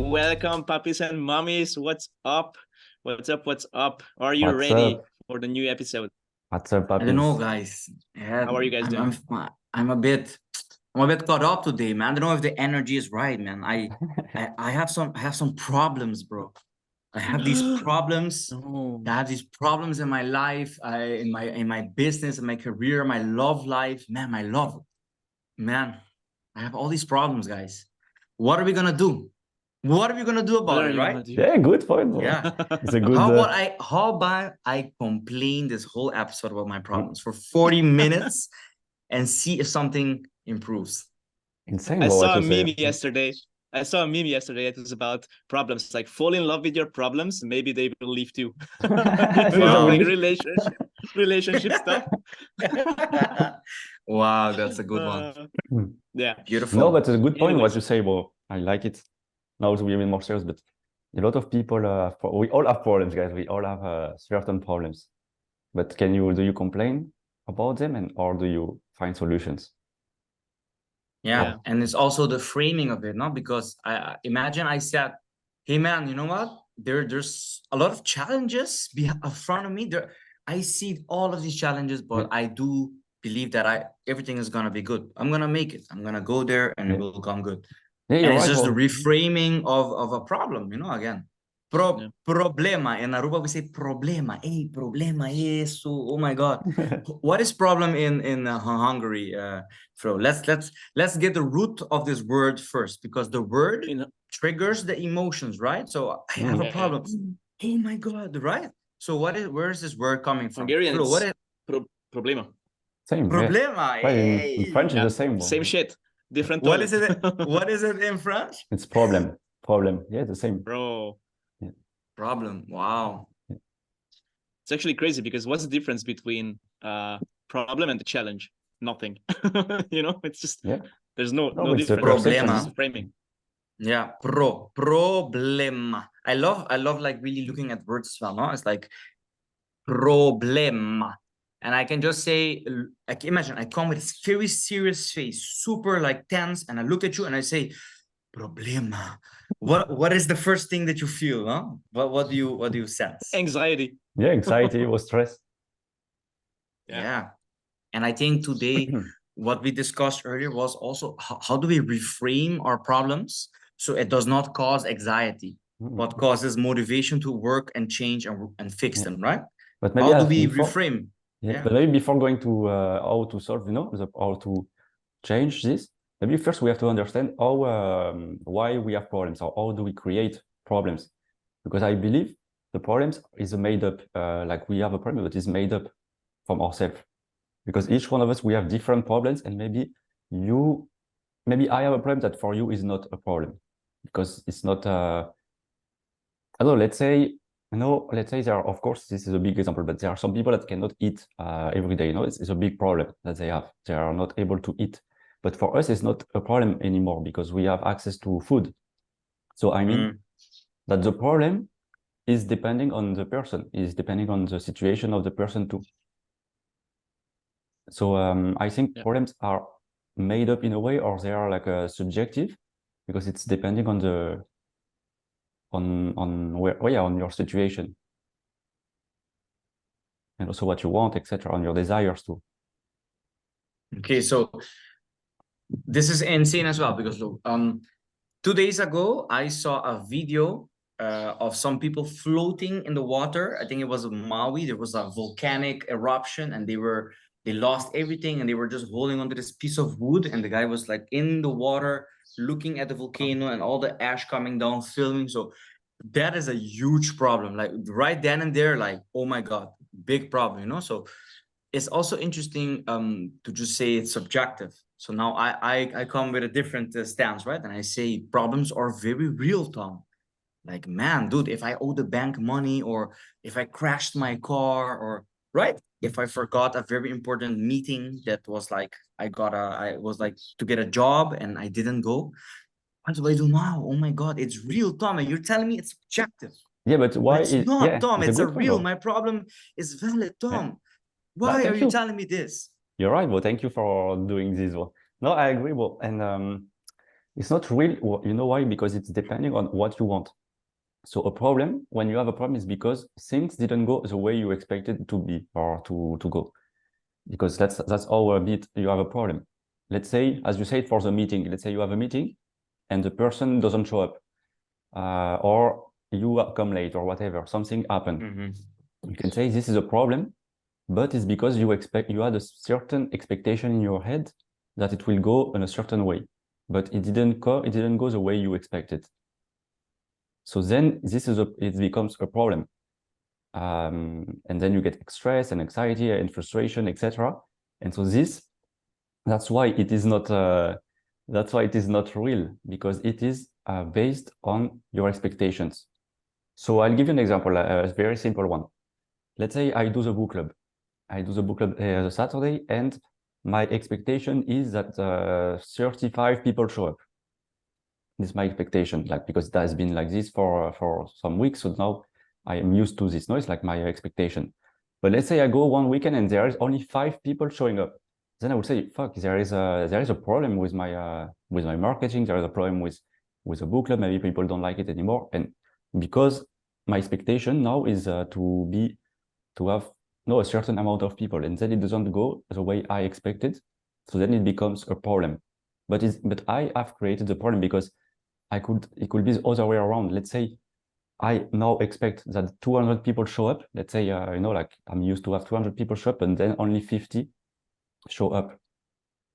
Welcome, puppies and mummies. What's up? What's up? What's up? Are you What's ready up? for the new episode? What's up, I don't know, puppies? guys. Yeah, How are you guys doing? I'm a bit caught up today, man. I don't know if the energy is right, man. I have some problems, bro. I have these problems. No. I have these problems in my life, in my business, in my career, my love life, man. My love, man. I have all these problems, guys. What are we gonna do? What are we gonna do What about are it, you right? gonna do? Yeah, good point, bro. Yeah. It's a good. How about I complain this whole episode about my problems for 40 minutes and see if something improves? Insane, I bro, what saw a you say. meme yesterday. I saw a meme yesterday. It was about problems. Like, fall in love with your problems. Maybe they will leave too. You know, Wow. like relationship stuff. Wow, that's a good one. Yeah. Beautiful. No, but it's a good point what Anyways. you say, bro. I like it. Now we're a bit more serious, but a lot of people, we all have problems, guys. We all have certain problems. But do you complain about them or do you find solutions? Yeah. And it's also the framing of it, no? Because I imagine I said, hey man, you know what? There's a lot of challenges in front of me. I see all of these challenges, but I do believe that everything is gonna be good. I'm gonna make it. I'm gonna go there and it will come good. Yeah, And you're it's right, just the bro. reframing of a problem, you know, again. Problema. In Aruba, we say problema. Hey, problema is so, oh my God. What is problem in Hungary, Fro? Let's get the root of this word first, because the word triggers the emotions, right? So I have a problem. Oh my God, right? So where is this word coming from? Hungarian, Fro, what is problema. Same. Problema. Yeah. In French, it's the same, bro. Same shit. Different What toilet. is it? What is it in French? It's problem. Problem. Yeah, the same. Bro. Yeah. Problem. Wow. Yeah. It's actually crazy because what's the difference between problem and the challenge? Nothing. You know, it's just there's no difference. Problema. It's framing. Yeah, problema. I love like really looking at words as well, no? It's like problema. And I can just say, like, imagine I come with this very serious face, super like tense, and I look at you and I say, problema. What is the first thing that you feel, no? What do you sense? Anxiety. Yeah, anxiety or stress. Yeah. And I think today what we discussed earlier was also how do we reframe our problems so it does not cause anxiety, but causes motivation to work and change and fix them, right? But maybe how do we reframe? But maybe before going to how to solve, how to change this, maybe first we have to understand why we have problems, or how do we create problems? Because I believe the problems is made up, like we have a problem that is made up from ourselves. Because each one of us, we have different problems, and maybe I have a problem that for you is not a problem, because it's not. I don't know. Let's say there are, of course, this is a big example, but there are some people that cannot eat every day. It's a big problem that they have. They are not able to eat. But for us, it's not a problem anymore because we have access to food. So I mean that the problem is depending on the person, is depending on the situation of the person too. So I think problems are made up in a way, or they are like subjective, because it's depending on the on your situation, and also what you want, etc., on your desires too. Okay, so this is insane as well, because look, 2 days ago I saw a video of some people floating in the water. I think it was in Maui. There was a volcanic eruption, and they lost everything, and they were just holding onto this piece of wood, and the guy was like in the water looking at the volcano and all the ash coming down, filming. So that is a huge problem, like right then and there, like, oh my God, big problem, you know? So it's also interesting to just say it's subjective. So now I come with a different stance, right? And I say problems are very real, Tom. Like, man, dude, if I owe the bank money, or if I crashed my car, or right, if I forgot a very important meeting that was like I was like to get a job and I didn't go, what do I do now? Oh my God, it's real, Tom. And you're telling me it's subjective. Yeah, but why? But it's not, Tom. It's a real. Point, my problem is valid, Tom. Why are you telling me this? You're right, but thank you for doing this. No, I agree, but and It's not real. You know why? Because it's depending on what you want. So a problem, when you have a problem, is because things didn't go the way you expected to be or to go. Because that's how a bit you have a problem. Let's say, as you said, for the meeting, let's say you have a meeting and the person doesn't show up, or you come late or whatever, something happened. You can say this is a problem, but it's because you had a certain expectation in your head that it will go in a certain way, but it didn't go the way you expected. So then it becomes a problem. And then you get stress and anxiety and frustration, etc. And so that's why it is not real, because it is based on your expectations. So I'll give you an example, a very simple one. Let's say I do the book club. The Saturday, and my expectation is that 35 people show up. This is my expectation, because it has been like this for some weeks. So now I am used to this noise, like my expectation. But let's say I go one weekend and there is only 5 people showing up. Then I would say, fuck, there is a problem with my marketing. There is a problem with the book club. Maybe people don't like it anymore. And because my expectation now is to have a certain amount of people, and then it doesn't go the way I expected. So then it becomes a problem. But I have created the problem because it could be the other way around. Let's say I now expect that 200 people show up. Let's say, like I'm used to have 200 people show up and then only 50 show up.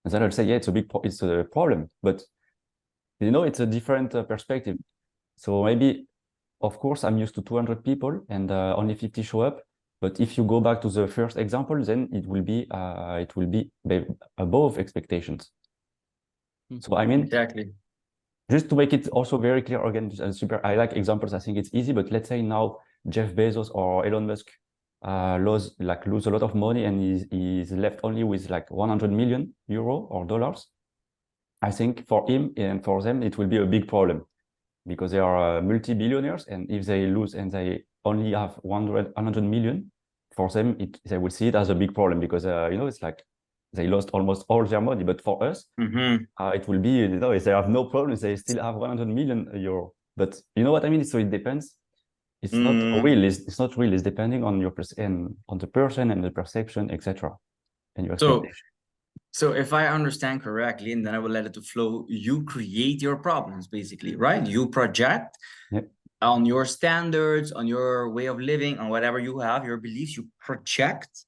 And then I'll say, yeah, it's a problem, but it's a different perspective. So maybe, of course, I'm used to 200 people and only 50 show up. But if you go back to the first example, then it will be above expectations. So I mean, exactly. Just to make it also very clear again, I like examples. I think it's easy. But let's say now Jeff Bezos or Elon Musk lose a lot of money and he's left only with like 100 million euro or dollars. I think for him and for them it will be a big problem, because they are multi-billionaires, and if they lose and they only have 100 million, for them they will see it as a big problem, because it's like they lost almost all their money. But for us, it will be, if they have no problems, they still have 100 million euro. But you know what I mean? So it depends. It's not real. It's not real. It's depending on your on the person and the perception, etc. And your expectation. So if I understand correctly, and then I will let it to flow, you create your problems, basically, right? You project on your standards, on your way of living, on whatever you have, your beliefs, you project,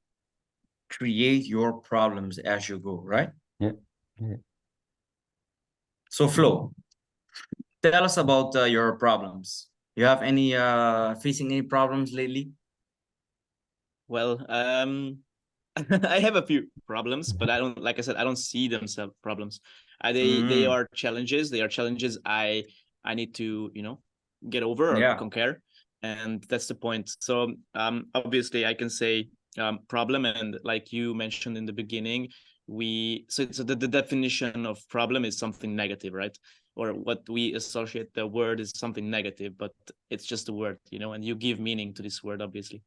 create your problems as you go, right? Yeah. So Flo, tell us about your problems. You have any facing any problems lately? Well, I have a few problems, but I don't, like I said, I don't see them as problems. They are challenges. They are challenges I need to, get over or conquer. And that's the point. So obviously I can say problem, and like you mentioned in the beginning, so the definition of problem is something negative, right? Or what we associate the word is something negative, but it's just a word, and you give meaning to this word, obviously.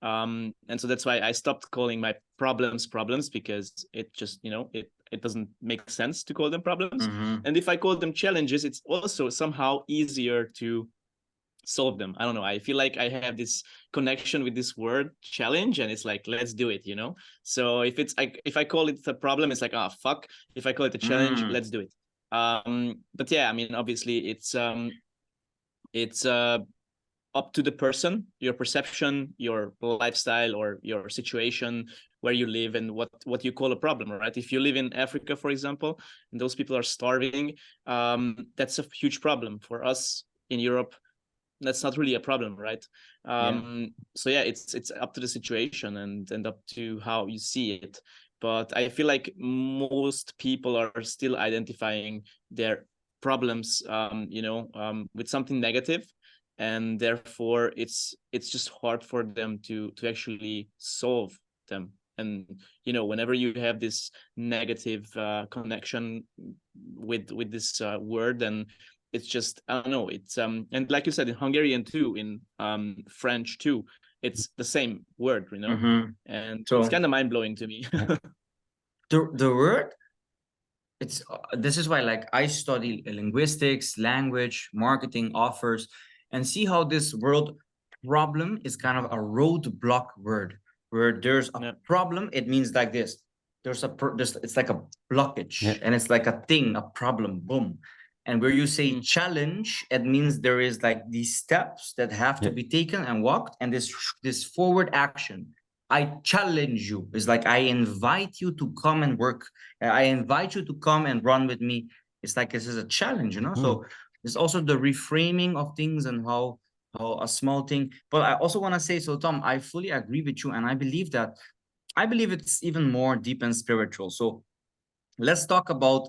And so that's why I stopped calling my problems, because it just, it doesn't make sense to call them problems. And if I call them challenges, it's also somehow easier to solve them. I don't know. I feel like I have this connection with this word challenge, and it's like, let's do it, So if I call it a problem, it's like, oh, fuck. If I call it a challenge, let's do it. But yeah, I mean, obviously it's up to the person, your perception, your lifestyle, or your situation where you live, and what you call a problem, right? If you live in Africa, for example, and those people are starving, that's a huge problem. For us in Europe, that's not really a problem, right? So yeah, it's up to the situation and up to how you see it. But I feel like most people are still identifying their problems with something negative, and therefore it's just hard for them to actually solve them. And whenever you have this negative connection with this word, then it's just, I don't know, it's and like you said, in Hungarian too, in French too, it's the same word, and so it's kind of mind-blowing to me. The word it's this is why, like, I study linguistics, language, marketing, offers, and see how this word problem is kind of a roadblock word. Where there's a problem, it means like this. There's it's like a blockage, and it's like a thing, a problem, boom. And where you say challenge, it means there is like these steps that have to be taken and walked, and this forward action. I challenge you. It's like I invite you to come and work. I invite you to come and run with me. It's like this is a challenge, you know. So there's also the reframing of things and how a small thing. But I also want to say, so Tom, I fully agree with you, and I believe it's even more deep and spiritual. So let's talk about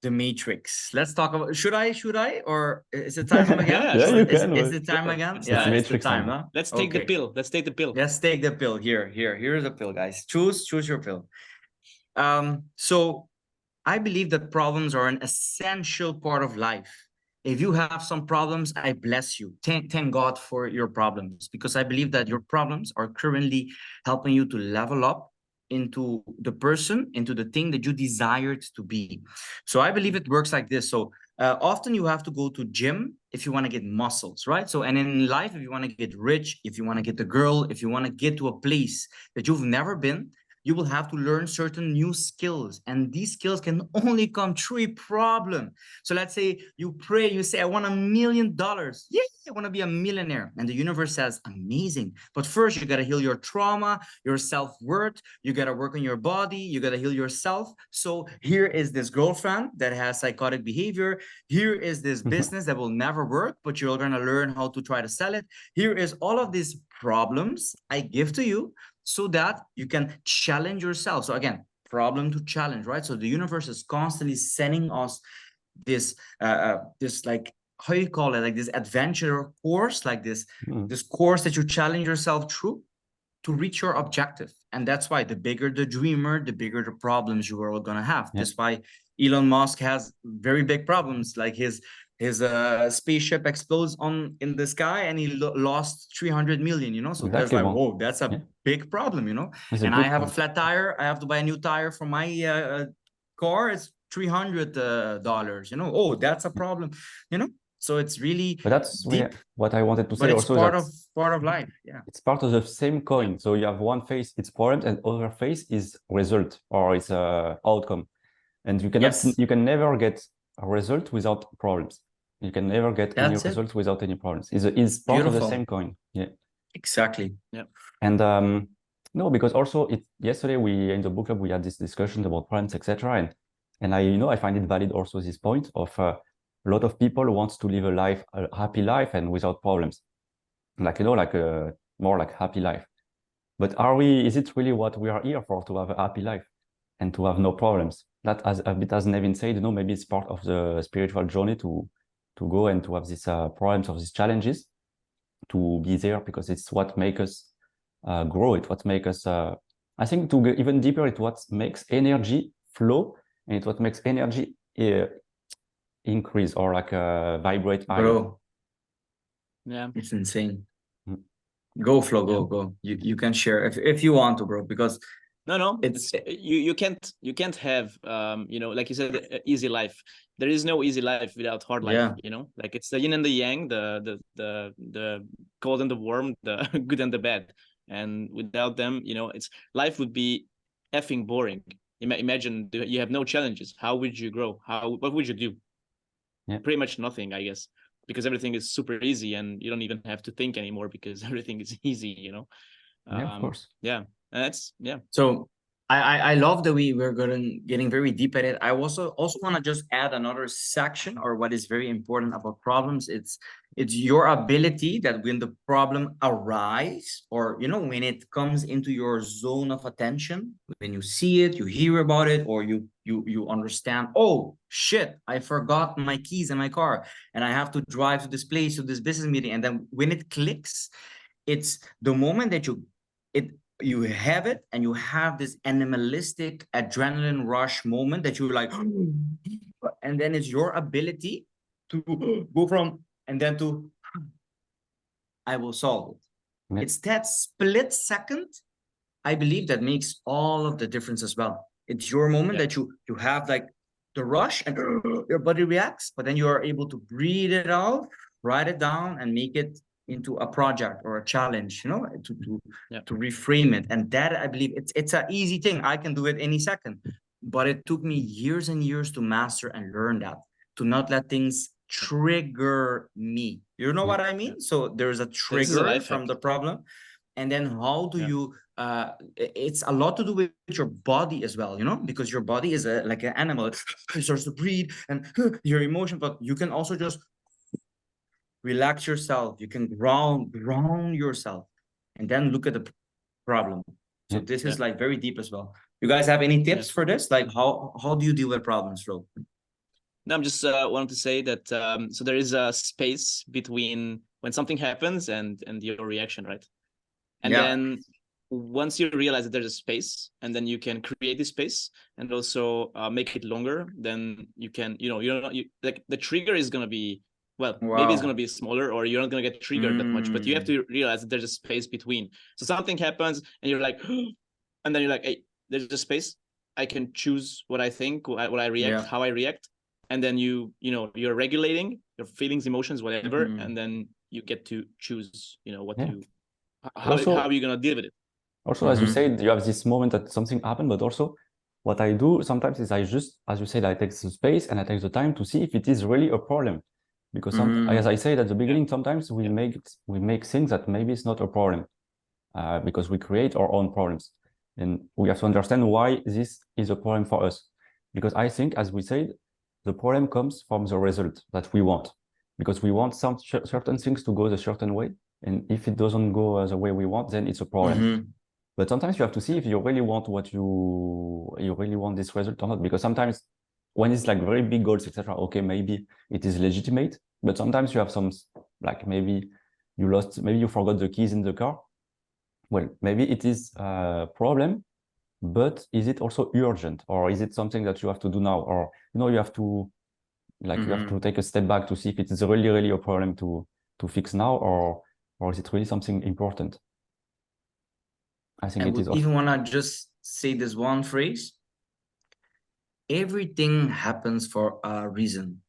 the Matrix. Let's talk about, should I, or is it time again? Yeah, you can. Is it time again? It's Yeah, time. it's the time, huh? Let's take the pill. Let's take the pill. Let's take the pill. Here's the pill, guys. Choose your pill. So I believe that problems are an essential part of life. If you have some problems, I bless you. Thank God for your problems, because I believe that your problems are currently helping you to level up into the person, into the thing that you desired to be. So I believe it works like this. So often you have to go to gym if you want to get muscles, right? So, and in life, if you want to get rich, if you want to get the girl, if you want to get to a place that you've never been, you will have to learn certain new skills, and these skills can only come through a problem. So let's say you pray, you say, I want $1 million. Yeah, I want to be a millionaire. And the universe says, amazing. But first you got to heal your trauma, your self-worth. You got to work on your body. You got to heal yourself. So here is this girlfriend that has psychotic behavior. Here is this business that will never work, but you're going to learn how to try to sell it. Here is all of these problems I give to you, so that you can challenge yourself. So again, problem to challenge, right? So the universe is constantly sending us this this, like, how you call it, like this adventure course, like this course that you challenge yourself through to reach your objective. And that's why the bigger the dreamer, the bigger the problems you are going to have. That's why Elon Musk has very big problems, like his spaceship explodes in the sky and he lost 300 million, you know. So there's like, whoa, that's a big problem, you know. And I have a flat tire, I have to buy a new tire for my car. It's $300, you know. Oh, that's a problem, you know. So it's really, but that's what I wanted to say. But it's also part of life. Yeah, it's part of the same coin. So you have one face, it's problems, and other face is result, or it's outcome. And you cannot, you can never get a result without problems. You can never get any result without any problems. It's part of the same coin. Yeah, exactly. Yeah. And no, because also yesterday in the book club we had this discussion about problems, etc. And I find it valid also this point of a lot of people wants to live a happy life and without problems, like more like happy life. But is it really what we are here for, to have a happy life and to have no problems? That, as a bit as Nevin said, maybe it's part of the spiritual journey to go and to have these problems, of these challenges, to be there, because it's what makes us grow. It's what makes us, I think, to go even deeper, it's what makes energy flow, and it's what makes energy increase, or like vibrate higher. Bro, yeah, it's insane. Go, Flo, go. You can share if you want to, bro, because no, it's you can't have like you said, easy life. There is no easy life without hard life. You know, like it's the yin and the yang, the cold and the warm, the good and the bad. And without them, life would be effing boring. Imagine you have no challenges. How would you grow? What would you do? Pretty much nothing, I guess, because everything is super easy and you don't even have to think anymore because everything is easy. Yeah, of course. Yeah. That's So I love that we're getting very deep at it. I also want to just add another section, or what is very important about problems. It's your ability that when the problem arises, or when it comes into your zone of attention, when you see it, you hear about it, or you understand, oh shit, I forgot my keys in my car and I have to drive to this place, to this business meeting. And then when it clicks, it's the moment that you have it, and you have this animalistic adrenaline rush moment that you're like, and then it's your ability to go from, and then to, I will solve it. It's that split second, I believe, that makes all of the difference as well. It's your moment that you have, like, the rush and your body reacts, but then you are able to breathe it out, write it down, and make it into a project or a challenge, you know, to reframe it. And that, I believe, it's an easy thing. I can do it any second, but it took me years and years to master and learn that, to not let things trigger me. You know what I mean? So there's a trigger from the problem, and then how do you it's a lot to do with your body as well, you know, because your body is like an animal. It starts to breathe and your emotion, but you can also just relax yourself. You can ground yourself and then look at the problem. So this is like very deep as well. You guys have any tips for this? Like how do you deal with problems, Flo? No, I'm just wanting to say that so there is a space between when something happens and your reaction, right? And then once you realize that there's a space, and then you can create this space and also make it longer, then you can, like the trigger is going to be, maybe it's going to be smaller, or you're not going to get triggered that much, but you have to realize that there's a space between. So something happens and you're like, and then you're like, hey, there's a space. I can choose what I think, what I react, how I react. And then you're regulating your feelings, emotions, whatever. And then you get to choose, what you, how are you going to deal with it? Also, as you said, you have this moment that something happened, but also what I do sometimes is I just, as you said, I take the space and I take the time to see if it is really a problem. Because as I said at the beginning, sometimes we make things that maybe it's not a problem because we create our own problems. And we have to understand why this is a problem for us. Because I think, as we said, the problem comes from the result that we want. Because we want some certain things to go a certain way. And if it doesn't go the way we want, then it's a problem. But sometimes you have to see if you really want what you really want this result or not. Because sometimes when it's like very big goals, etc., okay, maybe it is legitimate. But sometimes you have some, like maybe you forgot the keys in the car. Well, maybe it is a problem, but is it also urgent, or is it something that you have to do now, or you have to you have to take a step back to see if it is really, really a problem to fix now, or is it really something important? I think it is. I even want to just say this one phrase: everything happens for a reason.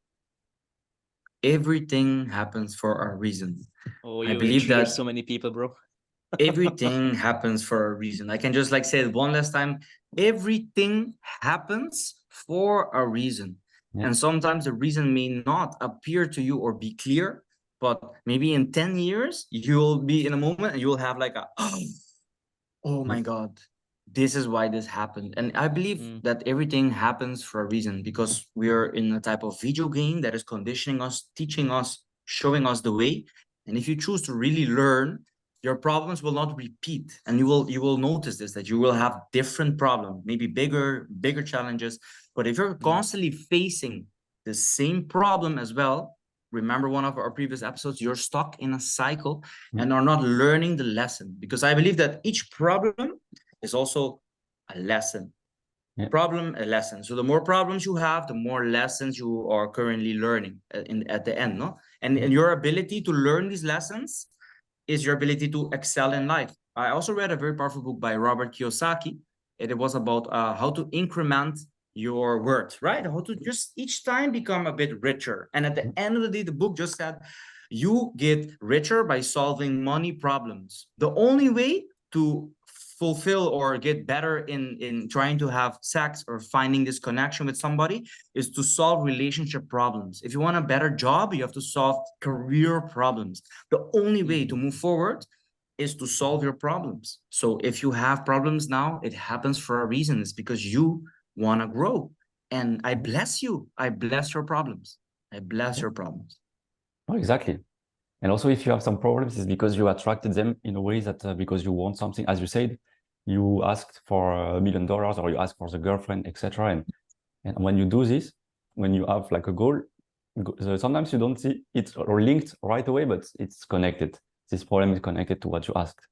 Everything happens for a reason. Oh, I believe that so many people, bro. Everything happens for a reason. I can just say it one last time. Everything happens for a reason. And sometimes the reason may not appear to you or be clear, but maybe in 10 years, you'll be in a moment and you'll have like a, oh my God, this is why this happened. And I believe that everything happens for a reason, because we are in a type of video game that is conditioning us, teaching us, showing us the way. And if you choose to really learn, your problems will not repeat. And you will notice this, that you will have different problems, maybe bigger challenges. But if you're constantly facing the same problem as well, remember one of our previous episodes, you're stuck in a cycle and are not learning the lesson. Because I believe that each problem is also a lesson. Problem, a lesson. So the more problems you have, the more lessons you are currently learning at the end, no? And your ability to learn these lessons is your ability to excel in life. I also read a very powerful book by Robert Kiyosaki. It was about how to increment your worth, right? How to just each time become a bit richer. And at the end of the day, the book just said, you get richer by solving money problems. The only way to fulfill or get better in trying to have sex or finding this connection with somebody is to solve relationship problems. If you want a better job, you have to solve career problems. The only way to move forward is to solve your problems. So if you have problems now, it happens for a reason. It's because you want to grow. And I bless you. I bless your problems. I bless your problems. Oh, exactly. And also, if you have some problems, it's because you attracted them in a way that because you want something, as you said, you asked for $1 million, or you ask for the girlfriend, etc. And when you do this, when you have like a goal, sometimes you don't see it or linked right away, but it's connected. This problem is connected to what you asked.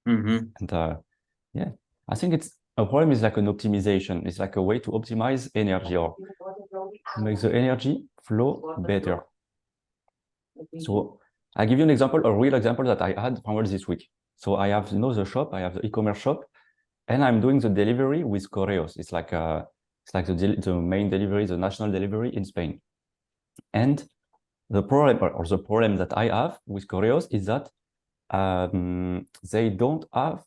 And I think a problem is like an optimization. It's like a way to optimize energy or to make the energy flow better. So I give you an example, a real example that I had from this week. So I have, the shop, I have the e-commerce shop, and I'm doing the delivery with Correos. It's like It's like the main delivery, the national delivery in Spain. And the problem, or the problem that I have with Correos is that they don't have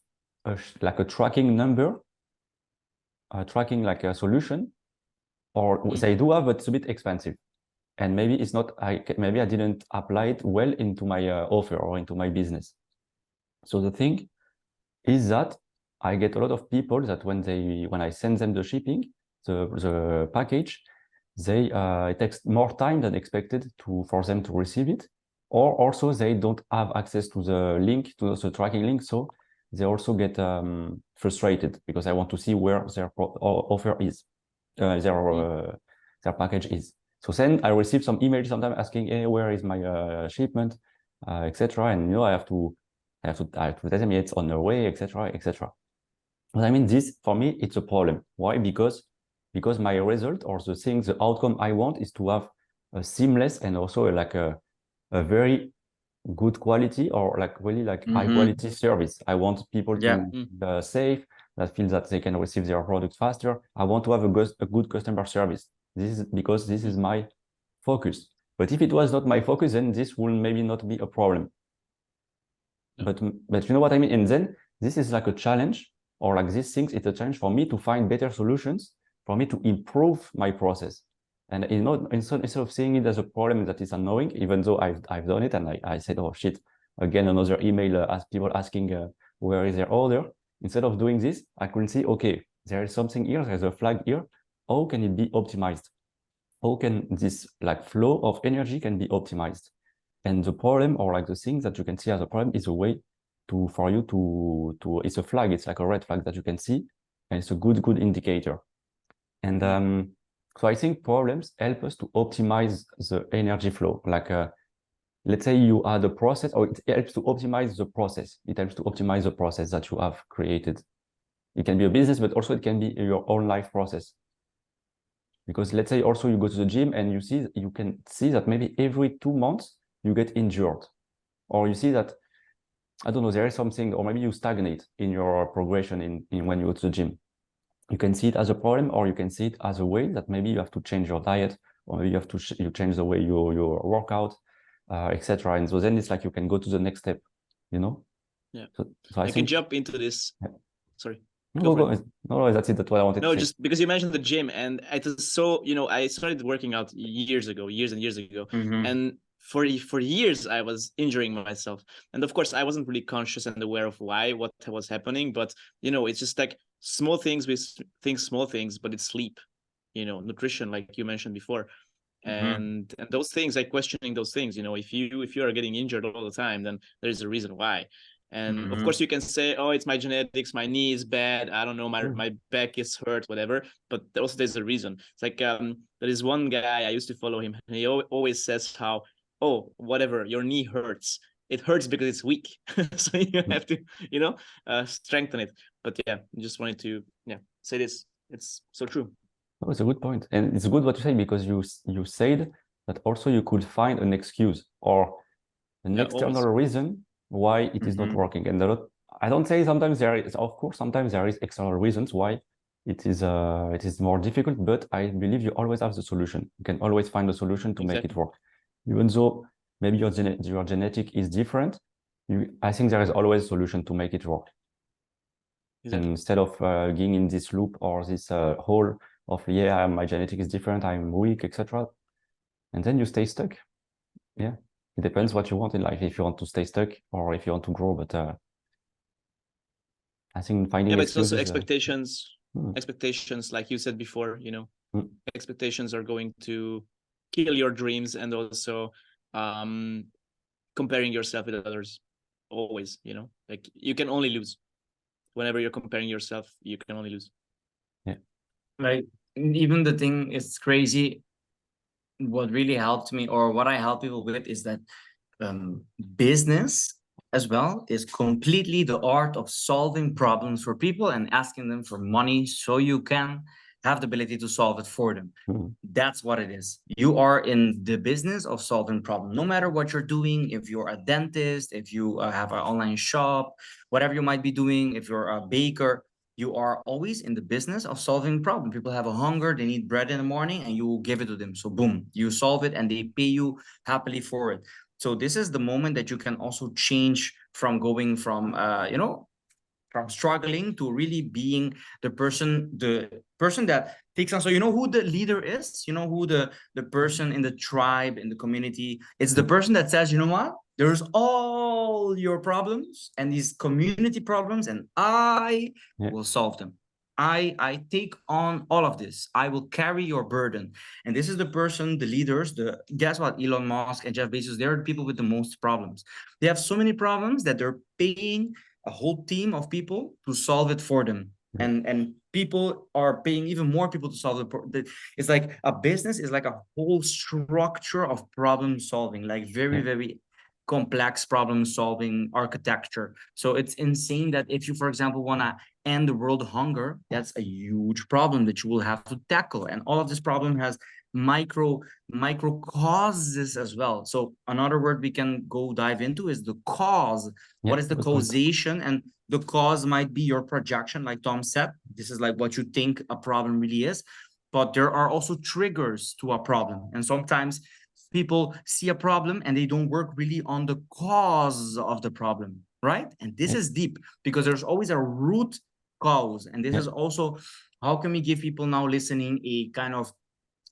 like a tracking number, tracking like a solution, or they do have, but it's a bit expensive. And maybe it's not, maybe I didn't apply it well into my offer or into my business. So the thing is that I get a lot of people that when I send them the shipping, the package, it takes more time than expected for them to receive it, or also they don't have access to the link, to the tracking link, so they also get frustrated because I want to see where their offer is, their package is. So then I receive some emails sometimes asking, hey, where is my shipment, etc. And I have to tell them it's on the way, etc., etc. But I mean, this for me, it's a problem. Why? Because my result or the outcome I want is to have a seamless and also like a very good quality or like really like high quality service. I want people to be safe, that feel that they can receive their products faster. I want to have a good customer service. This is because this is my focus. But if it was not my focus, then this will maybe not be a problem. But you know what I mean? And then this is like a challenge, or like these things, it's a challenge for me to find better solutions, for me to improve my process. And instead of seeing it as a problem that is annoying, even though I've done it and I said, oh shit, again, another email people asking where is their order. Instead of doing this, I could see, okay, there is something here, there's a flag here. How can it be optimized? How can this like flow of energy can be optimized? And the problem, or like the thing that you can see as a problem, is a way for you to it's a flag, it's like a red flag that you can see, and it's a good indicator. And so I think problems help us to optimize the energy flow. Like let's say you add a process, or it helps to optimize the process. It helps to optimize the process that you have created. It can be a business, but also it can be your own life process. Because let's say also you go to the gym and you can see that maybe every 2 months you get injured, or you see that, I don't know, there is something, or maybe you stagnate in your progression in when you go to the gym. You can see it as a problem, or you can see it as a way that maybe you have to change your diet, or maybe you have to you change the way you work out, etc. And so then it's like you can go to the next step, Yeah. So I think, can jump into this. Yeah. Sorry. No, that's it. That's what I wanted to say. No, just because you mentioned the gym, and it is so, I started working out years and years ago, and for years I was injuring myself, and of course I wasn't really conscious and aware of what was happening, but it's just like small things, but it's sleep, nutrition, like you mentioned before, and those things, like questioning those things, if you are getting injured all the time, then there's a reason why. And of course you can say, oh, it's my genetics, my knee is bad, I don't know, my back is hurt, whatever, but also there's a reason. It's like there is one guy I used to follow him, and he always says how, oh, whatever, your knee hurts, it hurts because it's weak. So you have to strengthen it. But yeah, I just wanted to say this. It's so true. Oh, it's a good point. And it's good what you say, because you said that also you could find an excuse or an external reason why it is not working. And I don't say sometimes there is, of course, sometimes there is external reasons why it is more difficult, but I believe you always have the solution. You can always find a solution to make it work. Even though maybe your genetic is different, I think there is always a solution to make it work. Exactly. Instead of being in this loop or this hole of, my genetic is different, I'm weak, etc. And then you stay stuck. Yeah. It depends what you want in life, if you want to stay stuck or if you want to grow. But I think finding but it's also expectations, like you said before, expectations are going to kill your dreams, and also comparing yourself with others always, like you can only lose whenever you're comparing yourself. You can only lose. Yeah, like even the thing is crazy. What really helped me, or what I help people with, is that business as well is completely the art of solving problems for people and asking them for money so you can have the ability to solve it for them. That's what it is. You are in the business of solving problems, no matter what you're doing. If you're a dentist, if you have an online shop, whatever you might be doing, if you're a baker, you are always in the business of solving problem. People have a hunger, they need bread in the morning, and you will give it to them. So boom, you solve it and they pay you happily for it. So this is the moment that you can also change from going from from struggling to really being the person that takes on. So you know who the leader is? You know who the person in the tribe, in the community? It's the person that says, you know what? There's all your problems and these community problems, and I will solve them. I take on all of this. I will carry your burden. And this is the person, the leaders, guess what? Elon Musk and Jeff Bezos, they're the people with the most problems. They have so many problems that they're paying a whole team of people to solve it for them. And people are paying even more people to solve it. It's like a business is like a whole structure of problem solving, like very complex problem solving architecture. So it's insane that if you, for example, want to end the world hunger, that's a huge problem that you will have to tackle. And all of this problem has micro causes as well. So another word we can go dive into is the cause. What is the causation? And the cause might be your projection, like Tom said. This is like what you think a problem really is. But there are also triggers to a problem. And sometimes people see a problem and they don't work really on the cause of the problem, right? And this is deep because there's always a root cause. And this is also, how can we give people now listening a kind of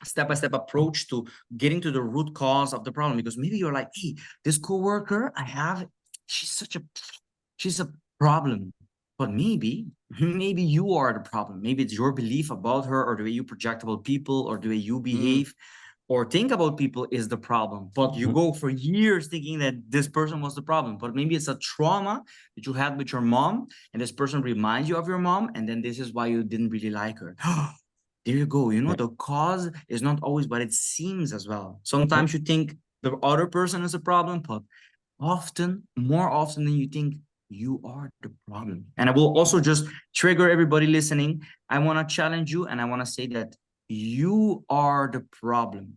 step-by-step approach to getting to the root cause of the problem? Because maybe you're like, hey, this coworker I have, she's a problem. But maybe you are the problem. Maybe it's your belief about her, or the way you project about people, or the way you behave or think about people is the problem. But you go for years thinking that this person was the problem. But maybe it's a trauma that you had with your mom, and this person reminds you of your mom, and then this is why you didn't really like her. There you go. You know, the cause is not always what it seems as well. Sometimes you think the other person is a problem, but more often than you think, you are the problem. And I will also just trigger everybody listening. I want to challenge you, and I want to say that you are the problem.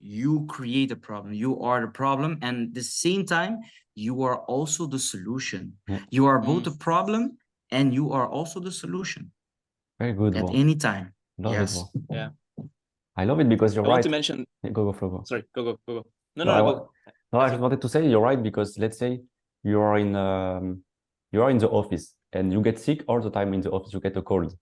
You create the problem. You are the problem. And at the same time, you are also the solution. You are both the problem and you are also the solution. Very good. At any time. Love yes. it. Yeah. I love it because you're right. I want to mention. Go, Flo. Sorry, go. No, I just wanted to say you're right, because let's say you are in the office and you get sick all the time in the office. You get a cold,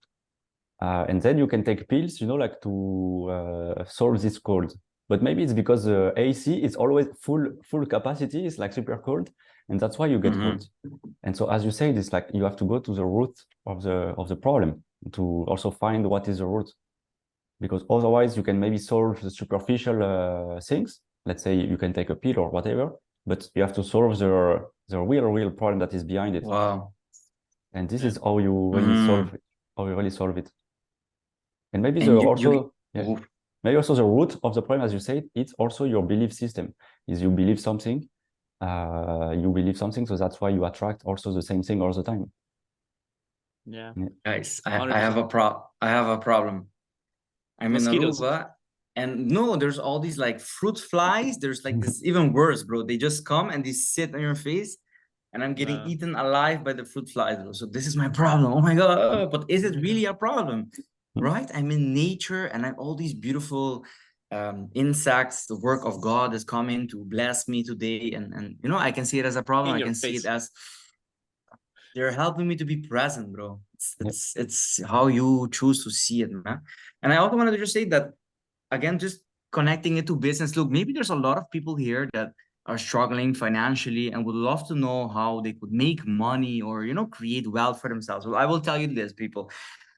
and then you can take pills, like to solve this cold. But maybe it's because the AC is always full capacity. It's like super cold, and that's why you get cold. And so, as you say, it's like you have to go to the root of the problem to also find what is the root, because otherwise you can maybe solve the superficial things. Let's say you can take a pill or whatever, but you have to solve the real problem that is behind it. Wow. And this is how you really solve it. How you really solve it. And maybe maybe also the root of the problem, as you said, it's also your belief system. Is you believe something, so that's why you attract also the same thing all the time. Yeah. Guys, I have a problem. I'm Mosquitoes. in Aruba, and no, there's all these like fruit flies. There's like this even worse, bro. They just come and they sit on your face, and I'm getting eaten alive by the fruit flies, bro. So this is my problem. Oh my God. But is it really a problem? Right? I'm in nature and I have all these beautiful insects. The work of God is coming to bless me today. And I can see it as a problem. I can see it as they're helping me to be present, bro. It's how you choose to see it, man. And I also wanted to just say that, again, just connecting it to business. Look, maybe there's a lot of people here that are struggling financially and would love to know how they could make money or, create wealth for themselves. Well, I will tell you this, people.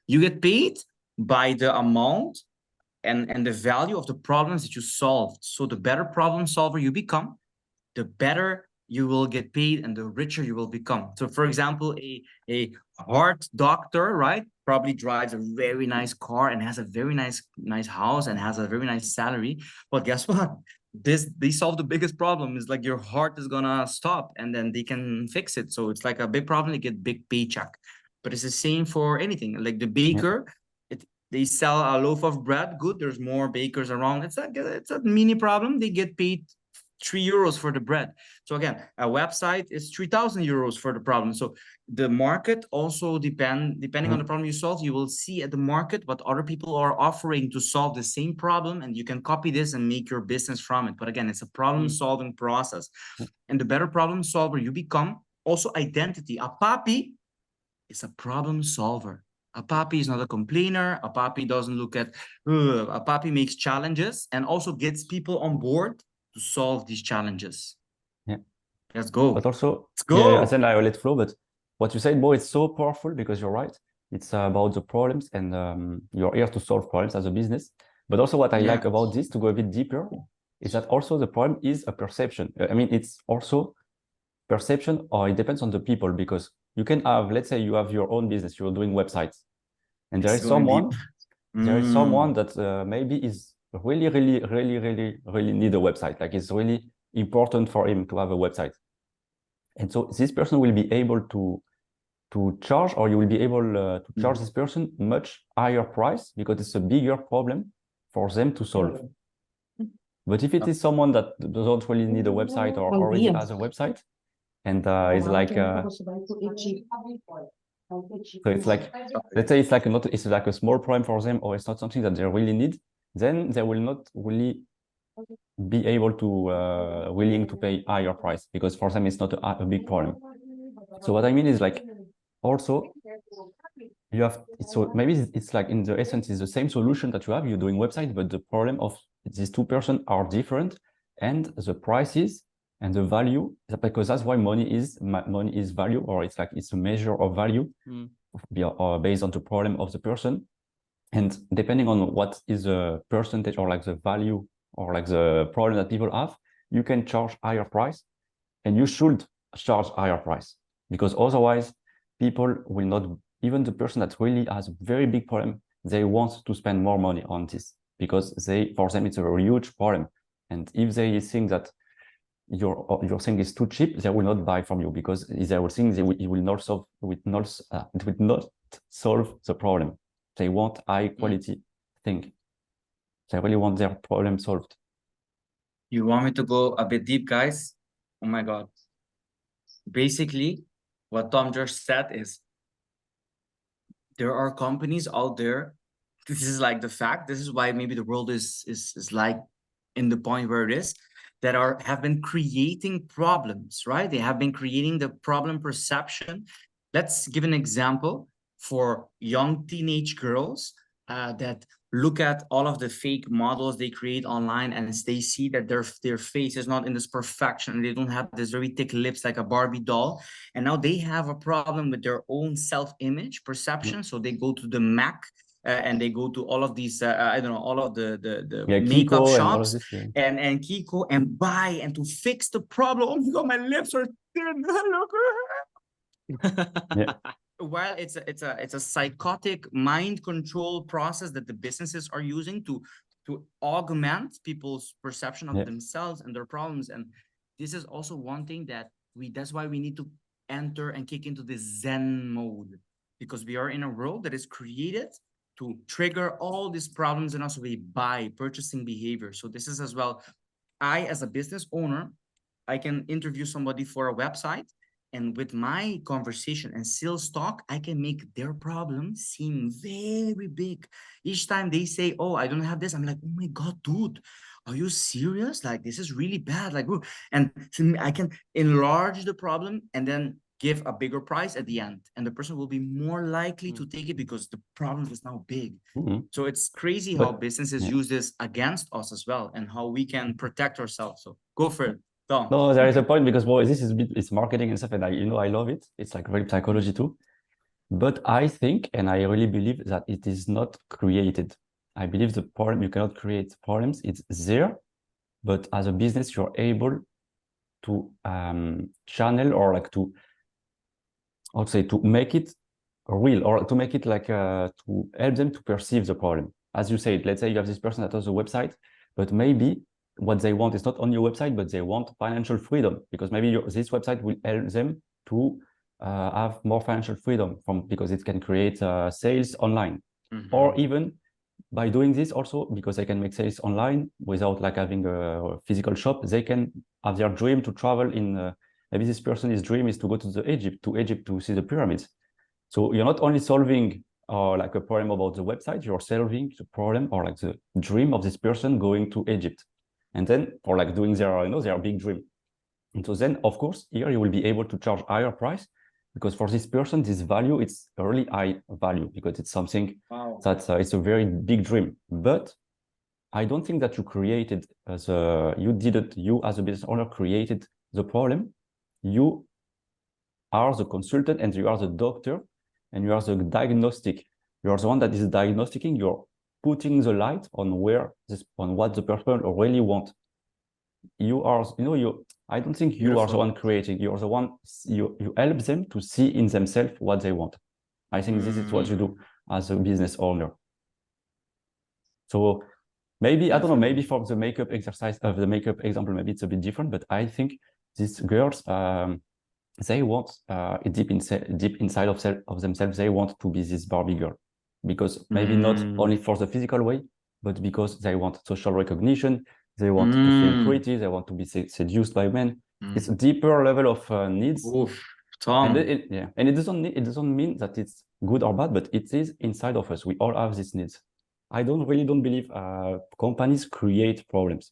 You get paid by the amount and the value of the problems that you solved. So the better problem solver you become, the better you will get paid and the richer you will become. So for example, a heart doctor, right, probably drives a very nice car and has a very nice house and has a very nice salary. But guess what? They solve the biggest problem. Is like your heart is gonna stop and then they can fix it. So it's like a big problem, they get big paycheck. But it's the same for anything. Like the baker, they sell a loaf of bread. Good, there's more bakers around. It's a mini problem. They get paid €3 for the bread. So again, a website is €3,000 for the problem. So the market also depending on the problem you solve, you will see at the market what other people are offering to solve the same problem, and you can copy this and make your business from it. But again, it's a problem solving process. And the better problem solver you become, also identity. A Papi is a problem solver. A Papi is not a complainer. A Papi doesn't look at, a Papi makes challenges and also gets people on board to solve these challenges. Yeah. Let's go. But also, let's go. Yeah, then I will let flow. But what you said, Bo, it's so powerful because you're right. It's about the problems, and you're here to solve problems as a business. But also what I like about this, to go a bit deeper, is that also the problem is a perception. I mean, it's also perception, or it depends on the people, because you can have, let's say you have your own business, you're doing websites, and there is someone that maybe is really need a website, like it's really important for him to have a website. And so this person will be able to charge, or you will be able to charge this person much higher price, because it's a bigger problem for them to solve. But if it is someone that doesn't really need a website, or already has a website, and is like so it's like, let's say it's like a small problem for them, or it's not something that they really need, then they will not really be able to willing to pay higher price, because for them it's not a big problem. So what I mean is, like, also you have, so maybe it's like, in the essence, it's the same solution that you have, you're doing website, but the problem of these two persons are different, and the prices and the value, because that's why money is value, or it's like it's a measure of value based on the problem of the person. And depending on what is the percentage, or like the value, or like the problem that people have, you can charge higher price, and you should charge higher price, because otherwise people will not, even the person that really has a very big problem, they want to spend more money on this, because for them it's a huge problem. And if they think that your thing is too cheap, they will not buy from you, because they will think it will not solve the problem. They want high quality thing. They really want their problem solved. You want me to go a bit deep, guys? Oh my God. Basically, what Tom just said is, there are companies out there. This is like the fact. This is why maybe the world is like in the point where it is, that have been creating problems, right? They have been creating the problem perception. Let's give an example for young teenage girls that look at all of the fake models they create online, and they see that their face is not in this perfection, and they don't have this very thick lips like a Barbie doll, and now they have a problem with their own self-image perception. So they go to the MAC and they go to all of these I don't know, all of the makeup Kiko shops and Kiko, and buy, and to fix the problem. Oh my God, my lips are thin. Yeah. While it's a psychotic mind control process that the businesses are using to augment people's perception of themselves and their problems. And this is also one thing that that's why we need to enter and kick into the Zen mode, because we are in a world that is created to trigger all these problems and also by purchasing behavior. So this is as well, I, as a business owner, I can interview somebody for a website, and with my conversation and sales talk, I can make their problem seem very big. Each time they say, oh, I don't have this, I'm like, oh my God, dude, are you serious? Like, this is really bad. Like, and I can enlarge the problem and then give a bigger price at the end. And the person will be more likely to take it because the problem is now big. So it's crazy how businesses use this against us as well, and how we can protect ourselves. So go for it. No, there is a point, because this is it's marketing and stuff, and I love it. It's like very psychology too. But I think, and I really believe, that it is not created. I believe the problem, you cannot create problems. It's there, but as a business, you're able to channel, or like to, I would say, to make it real, or to make it like to help them to perceive the problem. As you said, let's say you have this person that has a website, but maybe what they want is not on your website, but they want financial freedom, because maybe this website will help them to have more financial freedom because it can create sales online. Or even by doing this also, because they can make sales online without like having a physical shop, they can have their dream to travel in, maybe this person's dream is to go to Egypt to see the pyramids. So you're not only solving like a problem about the website, you're solving the problem or like the dream of this person going to Egypt, and then or like doing their their big dream. And so then, of course, here you will be able to charge higher price, because for this person, this value, it's a really high value because it's something that it's a very big dream. But I don't think that you created you as a business owner created the problem. You are the consultant and you are the doctor and you are the diagnostic. You are the one that is diagnosticing. You're putting the light on what the person really wants. You are, I don't think you are the one creating. You're the one, you help them to see in themselves what they want. I think this is what you do as a business owner. So maybe, I don't know, maybe for the makeup exercise of the makeup example, maybe it's a bit different, but I think these girls, they want deep inside of themselves, they want to be this Barbie girl, because maybe not only for the physical way, but because they want social recognition. They want to feel pretty. They want to be seduced by men. It's a deeper level of needs. Oof, Tom. And it doesn't mean that it's good or bad, but it is inside of us. We all have these needs. I don't believe companies create problems.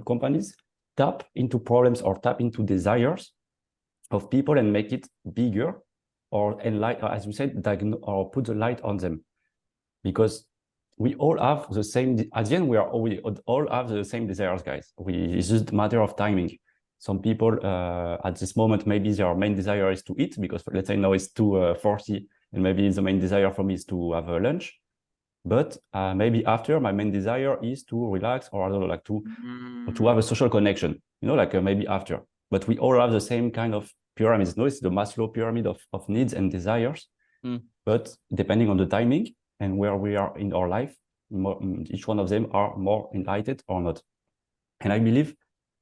Companies tap into problems or tap into desires of people and make it bigger, or as you said, or put the light on them, because we all have the same. At the end, we all have the same desires, guys. It's just a matter of timing. Some people at this moment, maybe their main desire is to eat, because let's say now it's 2:40, and maybe the main desire for me is to have a lunch. But maybe after, my main desire is to relax, or I don't know, like to have a social connection. Maybe after. But we all have the same kind of pyramids. It's the Maslow pyramid of needs and desires. But depending on the timing and where we are in our life, each one of them are more enlightened or not. And I believe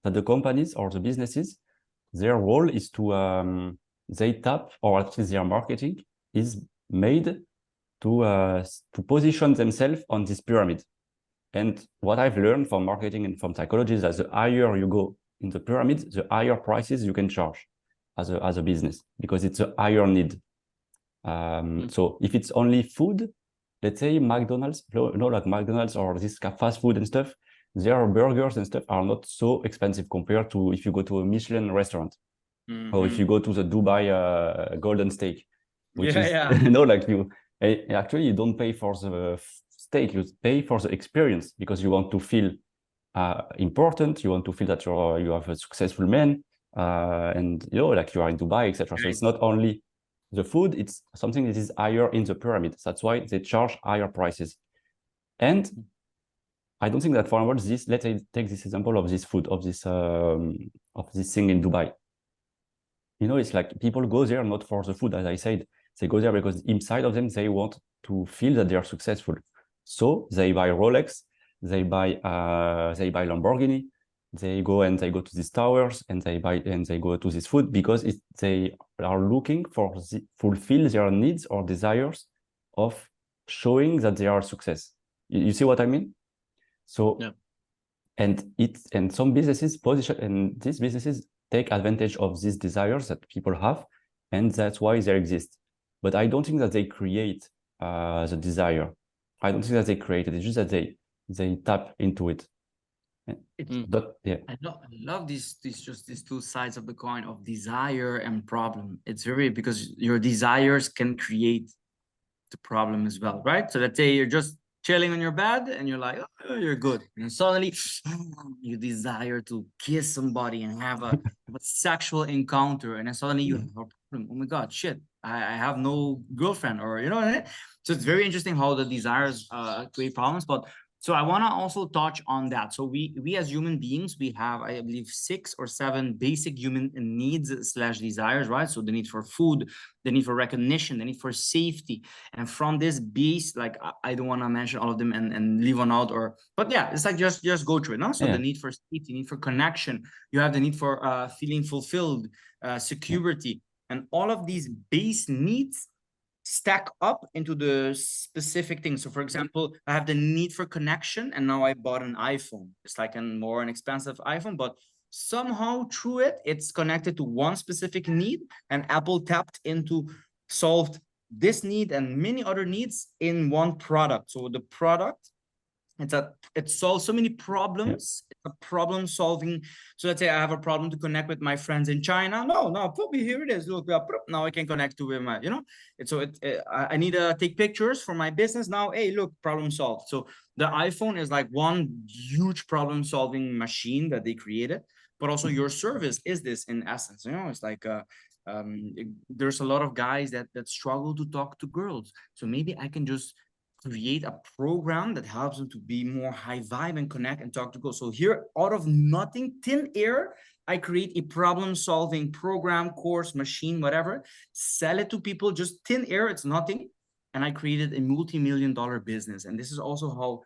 that the companies or the businesses, their role is to they tap, or at least their marketing is made to position themselves on this pyramid. And what I've learned from marketing and from psychology is that the higher you go in the pyramid, the higher prices you can charge as a business, because it's a higher need. So if it's only food, let's say McDonald's, like McDonald's or this fast food and stuff, their burgers and stuff are not so expensive compared to if you go to a Michelin restaurant, or if you go to the Dubai Golden Steak, which is actually you don't pay for the steak, you pay for the experience, because you want to feel important, you want to feel that you have a successful man, and like you are in Dubai, etc. So it's not only the food, it's something that is higher in the pyramid. That's why they charge higher prices. And I don't think that, for example, let's say take this example of this food, of this thing in Dubai. It's like people go there not for the food, as I said. They go there because inside of them, they want to feel that they are successful. So they buy Rolex, they buy Lamborghini, they go to these towers, and they go to this food, because they are looking for fulfill their needs or desires of showing that they are success. You see what I mean? So, and some businesses and these businesses take advantage of these desires that people have, and that's why they exist. But I don't think that they create the desire. I don't think that they create it. It's just that they tap into it. I love these two sides of the coin of desire and problem. It's very, because your desires can create the problem as well, right? So let's say you're just chilling on your bed and you're like, oh, you're good, and suddenly you desire to kiss somebody and have a sexual encounter, and then suddenly you have a problem. Oh my god, shit, I have no girlfriend, or what I mean? So it's very interesting how the desires create problems. But so I want to also touch on that. So we as human beings, we have, I believe, 6 or 7 basic human needs / desires, right? So the need for food, the need for recognition, the need for safety. And from this base, like I don't want to mention all of them and leave one out, but yeah, it's like just go through it, no? So the need for safety, need for connection, you have the need for feeling fulfilled, security, and all of these base needs stack up into the specific things. So for example, I have the need for connection, and now I bought an iPhone. It's like an expensive iPhone, but somehow through it, it's connected to one specific need, and Apple tapped into, solved this need and many other needs in one product. So the product, it solves so many problems. It's a problem solving. So let's say I have a problem to connect with my friends in China. No, Papi, here it is. Look, now I can connect to my, I need to take pictures for my business now. Hey, look, problem solved. So the iPhone is like one huge problem solving machine that they created, but also your service is this in essence. It's like there's a lot of guys that struggle to talk to girls. So maybe I can just create a program that helps them to be more high vibe and connect and talk to girls. So here, out of nothing, thin air, I create a problem solving program, course, machine, whatever, sell it to people, just thin air, it's nothing. And I created a multi-million-dollar business. And this is also how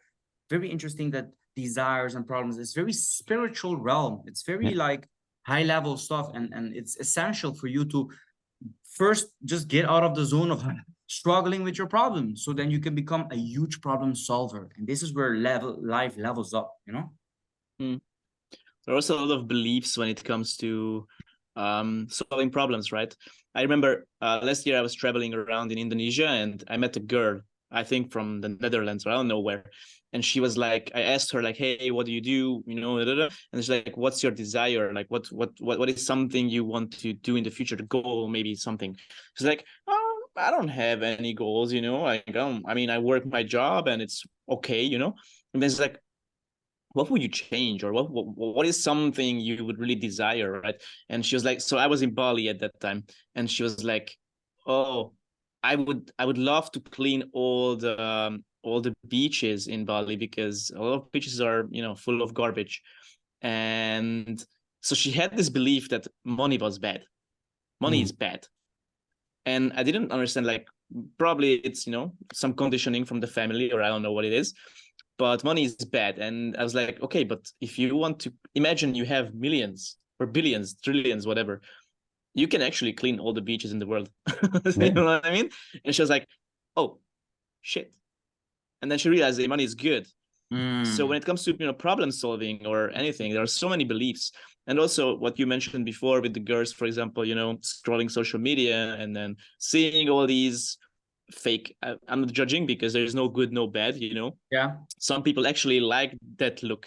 very interesting that desires and problems, it's very spiritual realm. It's very like high level stuff. And it's essential for you to first just get out of the zone of struggling with your problems, so then you can become a huge problem solver. And this is where life levels up. There are also a lot of beliefs when it comes to solving problems, right? I remember last year I was traveling around in Indonesia, and I met a girl, I think from the Netherlands, or I don't know where. And she was like, I asked her like, hey, what do you do? And she's like, what's your desire? Like, what is something you want to do in the future? The goal, maybe something. She's like, oh, I don't have any goals, I work my job and it's okay, And then it's like, what would you change, or what is something you would really desire, right? And she was like, so I was in Bali at that time, and she was like, oh, I would love to clean all the beaches in Bali, because a lot of beaches are full of garbage. And so she had this belief that money was bad. Money is bad. And I didn't understand, like, probably it's some conditioning from the family, or I don't know what it is, but money is bad. And I was like, okay, but if you want to imagine you have millions or billions, trillions, whatever, you can actually clean all the beaches in the world. You know what I mean? And she was like, oh shit. And then she realized that money is good. So when it comes to problem solving or anything, there are so many beliefs. And also what you mentioned before with the girls, for example, scrolling social media and then seeing all these fake, I'm not judging, because there's no good, no bad, Yeah. Some people actually like that look,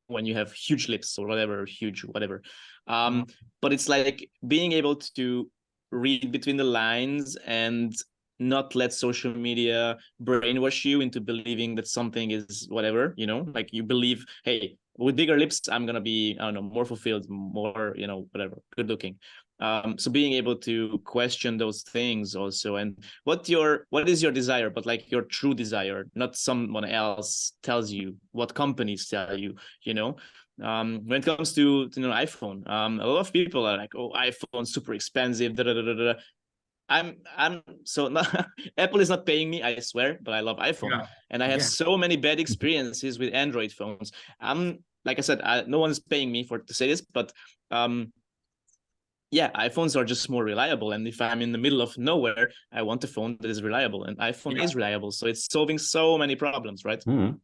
when you have huge lips or whatever, huge whatever. But it's like being able to read between the lines and not let social media brainwash you into believing that something is whatever, like you believe, hey, with bigger lips, I'm going to be, I don't know, more fulfilled, more, whatever, good looking. So being able to question those things also, and what is your desire, but like your true desire, not someone else tells you, what companies tell you, when it comes to iPhone, a lot of people are like, oh, iPhone super expensive, da, da, da, da, da. I'm so not, Apple is not paying me, I swear, but I love iPhone, and I have so many bad experiences with Android phones. Like I said, no one's paying me to say this, but iPhones are just more reliable. And if I'm in the middle of nowhere, I want a phone that is reliable, and iPhone is reliable. So it's solving so many problems, right? No,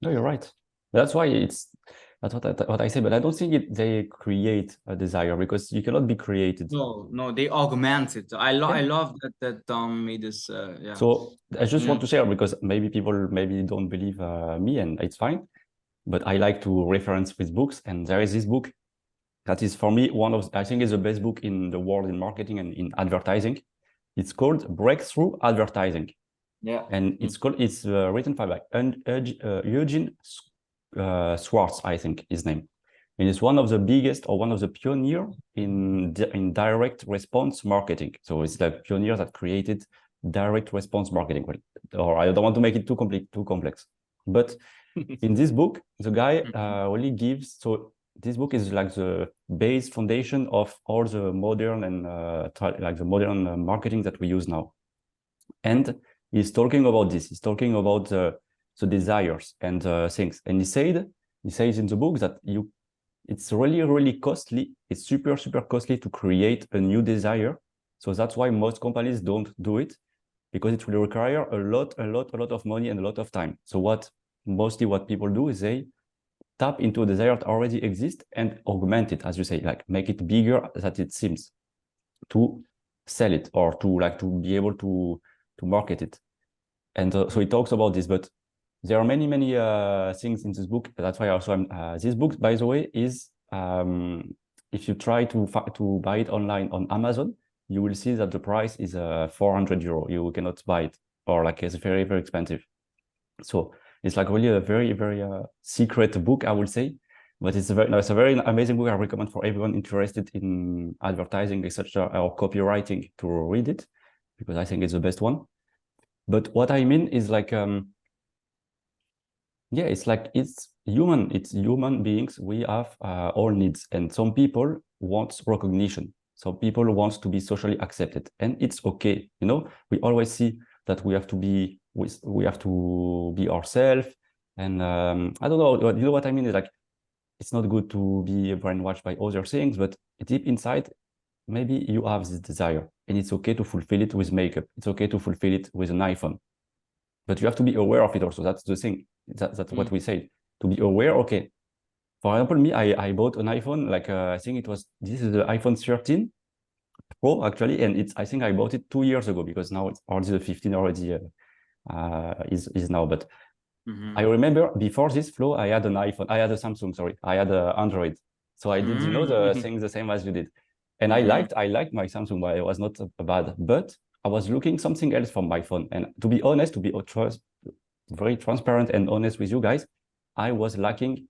you're right. That's why that's what I say, but I don't think they create a desire, because you cannot be created. No, they augment it. I love that Tom made this. So I just want to share, because maybe people don't believe me, and it's fine. But I like to reference with books, and there is this book that is, for me, I think is the best book in the world in marketing and in advertising. It's called Breakthrough Advertising. Yeah. And it's written by Eugene Schwartz, I think his name. And it's one of the biggest, or one of the pioneers in direct response marketing. So it's the pioneer that created direct response marketing. Or I don't want to make it too complex. But in this book, the guy really gives, so this book is like the base foundation of all the modern and like the modern marketing that we use now. And he's talking about this. He's talking about the desires and things. And he says in the book that it's really, really costly. It's super, super costly to create a new desire. So that's why most companies don't do it. because it will require a lot of money and a lot of time. So mostly what people do is they tap into a desire that already exists and augment it, as you say, like make it bigger than it seems, to sell it or to be able to market it. And so he talks about this, but there are many things in this book. That's why also this book, by the way, is if you try to buy it online on Amazon, you will see that the price is 400 euro. You cannot buy it, or like it's very expensive. So it's like really a very secret book, I would say, but it's a very amazing book. I recommend for everyone interested in advertising, etc., or copywriting to read it, because I think it's the best one. But what I mean is like, yeah, it's like it's human beings. We have all needs, and some people want recognition. Some people want to be socially accepted, and it's okay. You know, we always see that we have to be ourselves, and I don't know. You know what I mean? Is like, it's not good to be brainwashed by other things, but deep inside, maybe you have this desire, and it's okay to fulfill it with makeup. It's okay to fulfill it with an iPhone, but you have to be aware of it also. That's the thing. That's what we say. To be aware. Okay. For example, me, I bought an iPhone. Like I think this is the iPhone 13 Pro actually, and I think I bought it 2 years ago, because now it's already the 15 already is now. But I remember before this flow, I had an iPhone. I had a Samsung. Sorry, I had an Android. So I did, the things the same as you did, and I liked my Samsung, but it was not bad. But I was looking something else from my phone, and to be honest, very transparent and honest with you guys, I was lacking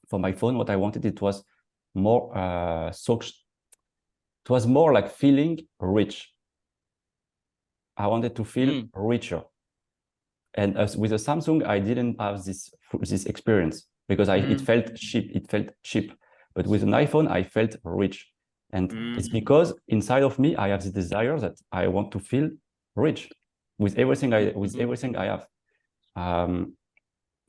for my phone. What I wanted, it was more it was more like feeling rich. I wanted to feel richer. And with the Samsung, I didn't have this experience, because it felt cheap. But with an iPhone, I felt rich. And it's because inside of me, I have the desire that I want to feel rich with everything I have.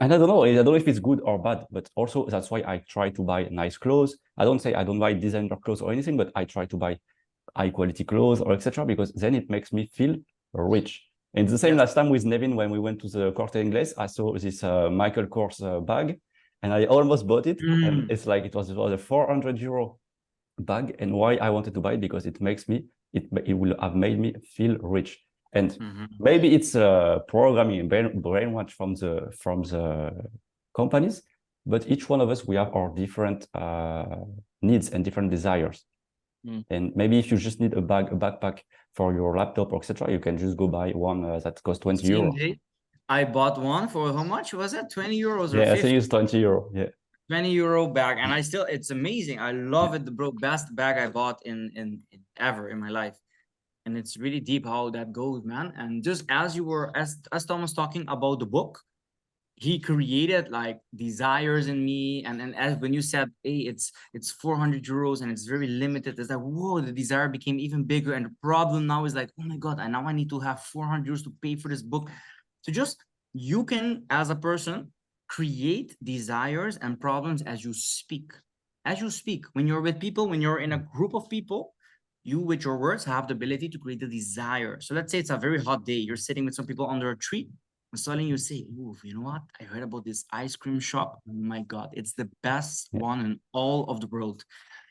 And I don't know if it's good or bad, but also that's why I try to buy nice clothes. I don't buy designer clothes or anything, but I try to buy high quality clothes or etc., because then it makes me feel rich. And the same last time with Nevin, when we went to the Corte Inglés, I saw this Michael Kors bag, and I almost bought it. And it's like it was a 400 euro bag. And why I wanted to buy it? Because it will have made me feel rich. And maybe it's programming and brainwash from the companies, but each one of us, we have our different needs and different desires. And maybe if you just need a backpack for your laptop, etc., you can just go buy one that costs 20 euros. I bought one for how much was it? 20 euros or 50? Yeah, I think it's 20 euro. Yeah. 20 euro bag, and it's amazing. I love it, bro. Best bag I bought in ever in my life. And it's really deep how that goes, man. And just as Thomas talking about the book, he created like desires in me. And as when you said, hey, it's 400 euros and it's very limited, it's like, whoa, the desire became even bigger. And the problem now is like, oh my God, and now I need to have 400 euros to pay for this book. So just, you can, as a person, create desires and problems as you speak. When you're with people, when you're in a group of people, you, with your words, have the ability to create a desire. So let's say it's a very hot day. You're sitting with some people under a tree, and suddenly you say, ooh, you know what? I heard about this ice cream shop. Oh my God, it's the best one in all of the world.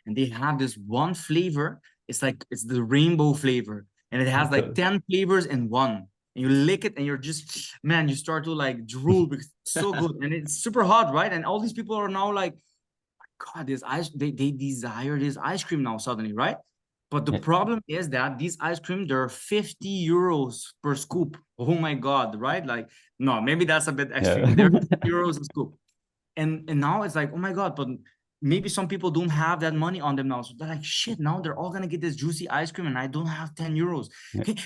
And they have this one flavor. It's the rainbow flavor. And it has like 10 flavors in one. And you lick it and you're just, man, you start to like drool because it's so good. And it's super hot, right? And all these people are now like, God, they desire this ice cream now suddenly, right? But the problem is that these ice cream, they're 50 euros per scoop. Oh my God, right? Like, no, maybe that's a bit extreme. They're 50 euros a scoop. And now it's like, oh my God, but maybe some people don't have that money on them now. So they're like, shit, now they're all gonna get this juicy ice cream and I don't have 10 euros.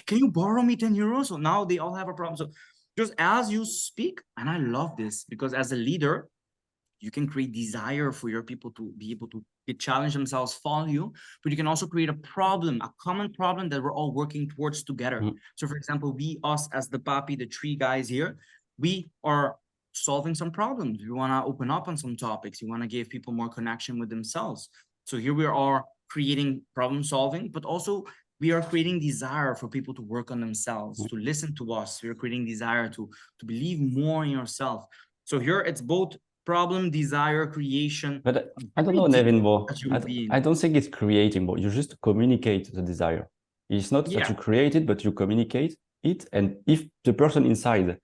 Can you borrow me 10 euros? So now they all have a problem. So just as you speak, and I love this because as a leader, you can create desire for your people to be able to challenge themselves, follow you, but you can also create a common problem that we're all working towards together. So for example, us as the Papi, the three guys here, we are solving some problems. We want to open up on some topics. We want to give people more connection with themselves. So here we are creating problem solving, but also we are creating desire for people to work on themselves, to listen to us. We're creating desire to believe more in yourself. So here it's both problem, desire, creation. But I don't know, Nevin, I don't think it's creating, but you just communicate the desire. It's not that you create it, but you communicate it. And if the person inside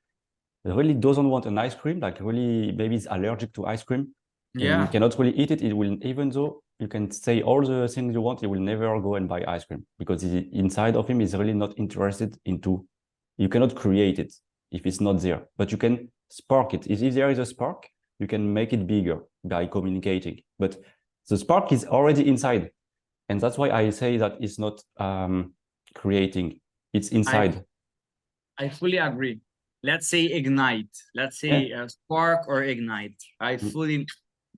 really doesn't want an ice cream, like really maybe is allergic to ice cream, and he cannot really eat it, it will, even though you can say all the things you want, he will never go and buy ice cream because inside of him is really not interested into, you cannot create it if it's not there, but you can spark it. If there is a spark, you can make it bigger by communicating, but the spark is already inside. And that's why I say that it's not creating, it's inside. I fully agree. Let's say ignite. Let's say spark or ignite. I fully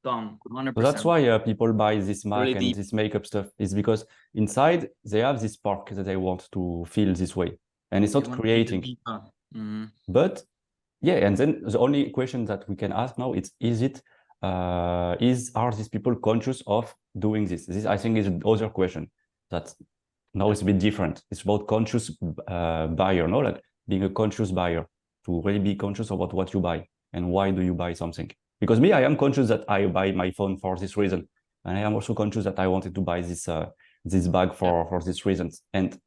done 100%. So that's why people buy this MAC and this makeup stuff. Is because inside they have this spark that they want to feel this way, and it's not creating. But yeah, and then the only question that we can ask now are these people conscious of doing this? This I think is another question that now it's a bit different. It's about conscious buyer, no, like being a conscious buyer, to really be conscious about what you buy and why do you buy something. Because me, I am conscious that I buy my phone for this reason, and I am also conscious that I wanted to buy this this bag for these reasons. And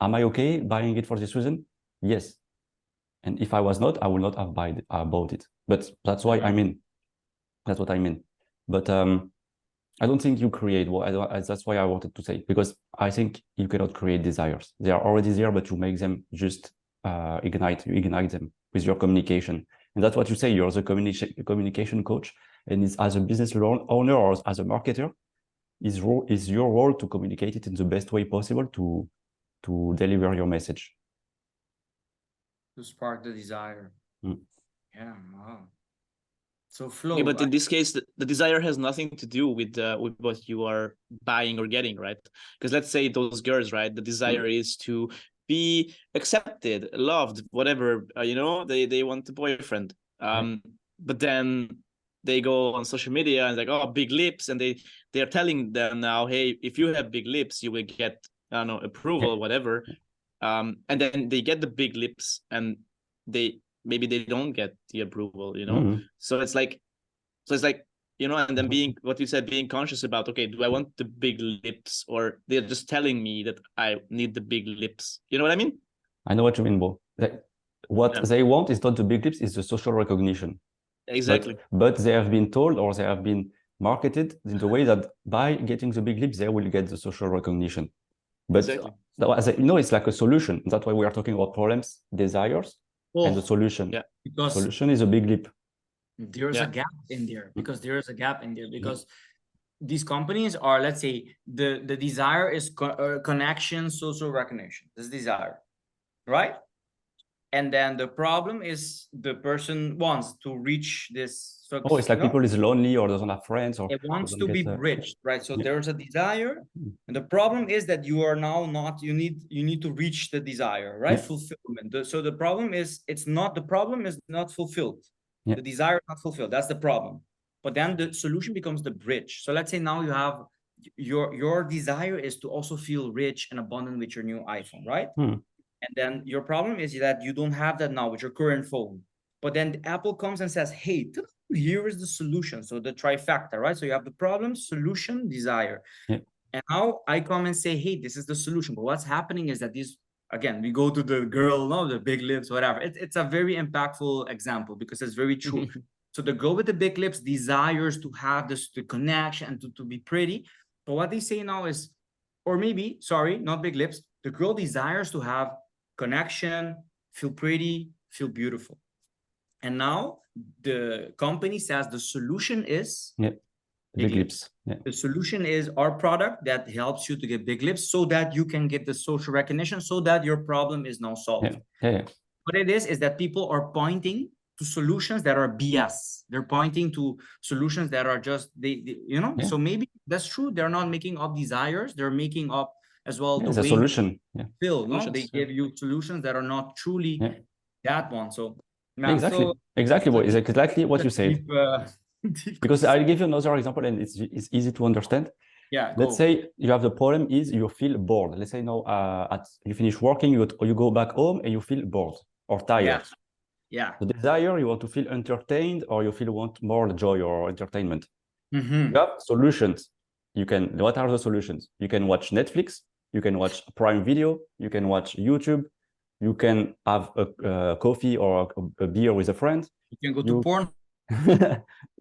am I okay buying it for this reason? Yes. And if I was not, I would not have bought it. But that's why that's what I mean. But I don't think you create. Well, that's why I wanted to say, because I think you cannot create desires. They are already there, but you make them just ignite. You ignite them with your communication. And that's what you say. You're the communication coach, and it's as a business owner or as a marketer, is your role to communicate it in the best way possible to deliver your message. To spark the desire. Yeah, wow. So flow. Yeah, but in this case, the desire has nothing to do with what you are buying or getting, right? Because let's say those girls, right? The desire is to be accepted, loved, whatever, they want a boyfriend. But then they go on social media and like, oh, big lips, and they are telling them now, hey, if you have big lips, you will get, I don't know, approval, whatever. And then they get the big lips, and maybe they don't get the approval, So it's like, and then being what you said, being conscious about, okay, do I want the big lips, or they're just telling me that I need the big lips? You know what I mean? I know what you mean, Bo. What they want is not the big lips, it's the social recognition. Exactly. But they have been told, or they have been marketed in the way that by getting the big lips, they will get the social recognition. But it's like a solution. That's why we are talking about problems, desires, and the solution. Yeah, because solution is a big leap. There's a gap in there, because these companies are, let's say, the desire is connection, social recognition. This desire, right? And then the problem is the person wants to reach this. It's like people is lonely or doesn't have friends, or it wants to be rich, right? So there's a desire, and the problem is that you are now not. You need to reach the desire, right? Fulfillment. So the problem is the problem is not fulfilled. The desire is not fulfilled. That's the problem. But then the solution becomes the bridge. So let's say now you have your desire is to also feel rich and abundant with your new iPhone, right? And then your problem is that you don't have that now with your current phone. But then Apple comes and says, hey, here is the solution. So the trifecta, right? So you have the problem, solution, desire. And now I come and say, hey, this is the solution. But what's happening is that again, we go to the girl, the big lips, whatever. It's a very impactful example because it's very true. So the girl with the big lips desires to have the connection and to be pretty. But what they say now is, or maybe, sorry, not big lips. The girl desires to have connection, feel pretty, feel beautiful. And now the company says the solution is big lips. The solution is our product that helps you to get big lips so that you can get the social recognition, so that your problem is now solved. What it is that people are pointing to solutions that are BS. They're pointing to solutions that are just, so maybe that's true. They're not making up desires. They're making up as well the way solution. They give you solutions that are not truly that one. So exactly what is exactly what you said. Because I'll give you another example, and it's easy to understand. Yeah, Let's say you have the problem is you feel bored. Let's say now you finish working, you go back home and you feel bored or tired. Yeah. The desire, you want to feel entertained or you want more joy or entertainment. Mm-hmm. You have solutions. What are the solutions? You can watch Netflix, you can watch Prime Video, you can watch YouTube, you can have a coffee or a beer with a friend. You can go to porn.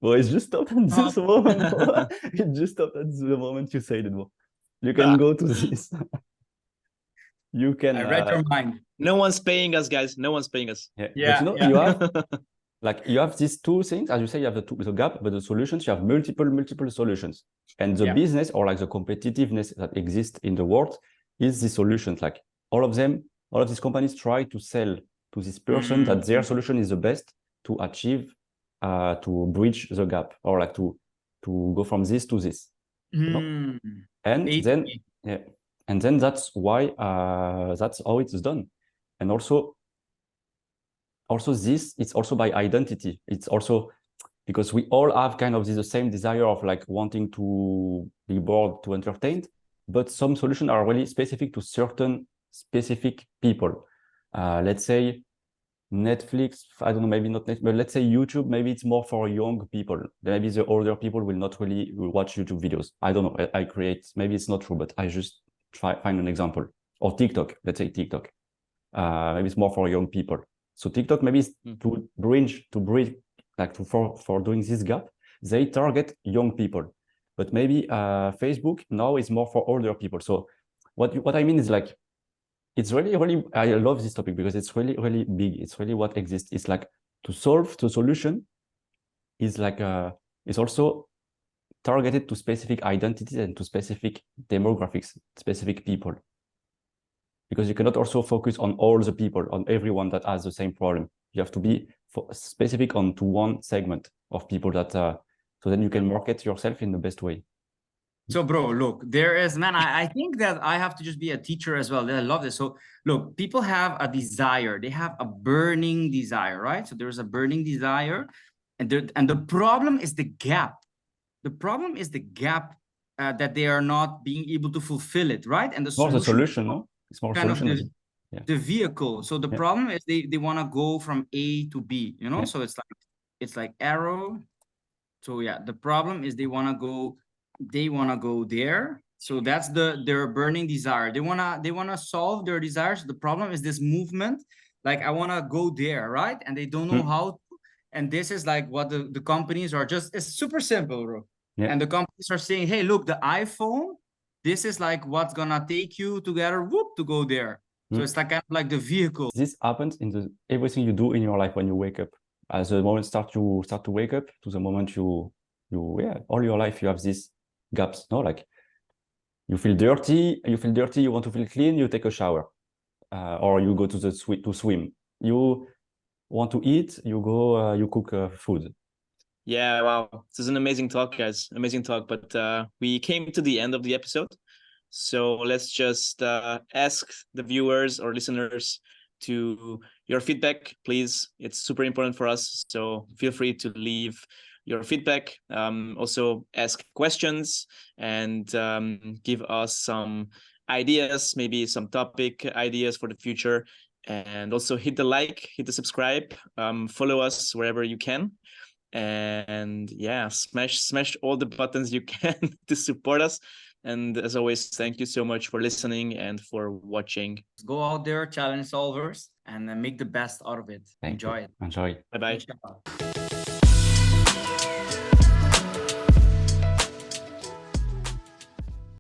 Well, it's just stopped at this moment. It just stopped at the moment you said it. You can go to this. You can. I read your mind. No one's paying us, guys. No one's paying us. Yeah. But you know, you have you have these two things. As you say, you have the gap, but the solutions, you have multiple solutions. And the business or like the competitiveness that exists in the world is the solutions. Like all of these companies try to sell to this person that their solution is the best to achieve, to bridge the gap or like to go from this to this. You know? And then that's why that's how it's done. And also this, it's also by identity. It's also because we all have kind of the same desire of like wanting to be bored, to entertained, but some solutions are really specific to certain specific people. Let's say Netflix, I don't know, maybe not Netflix, but let's say YouTube, maybe it's more for young people. Maybe the older people will not really watch YouTube videos. I don't know. Maybe it's not true, but I just find an example. Or TikTok, let's say TikTok. Maybe it's more for young people. So TikTok maybe is to bridge like for doing this gap, they target young people. But maybe Facebook now is more for older people. So what I mean is like, it's really, I love this topic because it's really big. It's really what exists. It's like to solve the solution is like it's also targeted to specific identities and to specific demographics, specific people. Because you cannot also focus on all the people, on everyone that has the same problem. You have to be specific on to one segment of people that, so then you can market yourself in the best way. So, bro, look, there is, man, I think that I have to just be a teacher as well. I love this. So, look, people have a desire. They have a burning desire, right? So there's a burning desire. And the problem is the gap. The problem is the gap that they are not being able to fulfill it, right? And the solution, no? It's more kind solution. of the vehicle. So the problem is they want to go from A to B, you know? So it's like arrow. So yeah, the problem is they want to go there. So that's their burning desire. They wanna solve their desires. The problem is this movement. Like I want to go there, right? And they don't know how to. And this is like what the companies are just, it's super simple, bro. And the companies are saying, hey, look, the iPhone, this is like what's gonna take you together, to go there. So it's like kind of like the vehicle. This happens in everything you do in your life when you wake up. As the moment start to wake up to the moment you all your life you have these gaps. No, like you feel dirty, you want to feel clean, you take a shower, or you go to the to swim. You want to eat, you go, you cook food. Yeah, wow. This is an amazing talk, guys. Amazing talk. But we came to the end of the episode. So let's just ask the viewers or listeners to your feedback, please. It's super important for us. So feel free to leave your feedback. Also ask questions and give us some ideas, maybe some topic ideas for the future. And also hit the like, hit the subscribe, follow us wherever you can. And yeah, smash all the buttons you can to support us. And as always, thank you so much for listening and for watching. Go out there, challenge solvers, and make the best out of it. Enjoy it. Enjoy. Bye-bye.